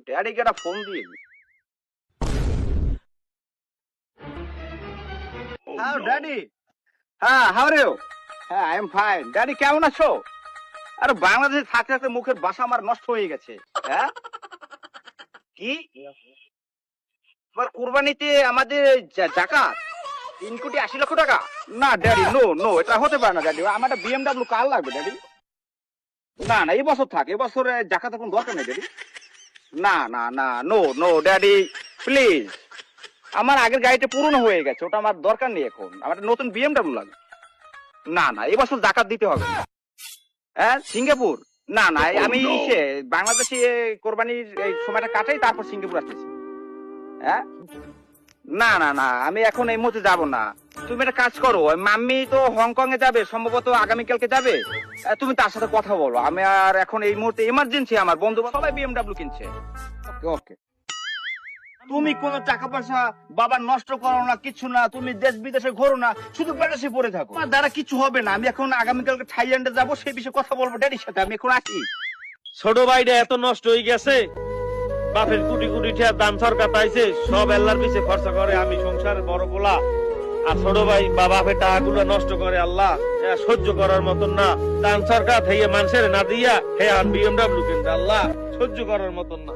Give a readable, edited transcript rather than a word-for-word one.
ড্যাডিকে একটা ফোন দিয়ে দিই। হ্যাঁ ড্যাডি। হ্যাঁ হাউ আর ইউ? হ্যাঁ আই এম ফাইন। ড্যাডি কেমন আছো? আরে বাংলাদেশে থাকতে থাকতে মুখের ভাষা আমার নষ্ট হয়ে গেছে। হ্যাঁ কি এবার কুরবানিতে আমাদের জাকাত 3,80,00,000 টাকা? না ড্যাডি, নো নো, এটা হতে পারে না ড্যাডি। আমার একটা বিএমডাব্লিউ কার লাগবে ড্যাডি। না না, এই বছর থাক, এবছরে জাকাতের কোনো দরকার নেই ড্যাডি। না না না, নো নো ড্যাডি প্লিজ। আমার আগের গাড়িটা পুরনো হয়ে গেছে, ওটা আমার দরকার নেই এখন। আমার একটা নতুন বিএমডাব্লিউ লাগবে। না না, এবছর জাকাত দিতে হবে না। হ্যাঁ সিঙ্গাপুর? না না, আমি বাংলাদেশে কোরবানির এই সময়টা কাটাই, তারপর সিঙ্গাপুর আসতেছি। হ্যাঁ না না না, আমি এখন এই মুহূর্তে যাবো না। তুমি একটা কাজ করো, ওই মাম্মি তো হংকং এ যাবে সম্ভবত, আগামীকালকে যাবে। তুমি তার সাথে কথা বলো। আমি আর এখন এই মুহূর্তে এমার্জেন্সি, আমার বন্ধু সবাই বিএমডাব্লিউ কিনছে। ওকে ওকে। তুমি কোনো টাকা পয়সা বাবা নষ্ট করো না, কিছু না। তুমি দেশ বিদেশে ঘোরো না, শুধু বিদেশে পড়ে থাকো। আমার দ্বারা কিছু হবে না। আমি এখন আগামীকালকে থাইল্যান্ডে যাবো, সেই বিষয়ে কথা বলবো ড্যাডির সাথে। আমি এখন আসি। ছোট ভাইটা এত নষ্ট হয়ে গেছে, বাপের কোটি কোটি টাকা দান সরকার পাইছে, সব আল্লাহর পিছে খরচা করে। আমি সংসারের বড় পোলা, আর ছোট ভাই বা বাপের টাকাগুলো নষ্ট করে। আল্লাহ সহ্য করার মতন না। দান সরকার থেকে মানুষের না দিয়া হে আর বিএমডাব্লিউ কিনতে, আল্লাহ সহ্য করার মতন না।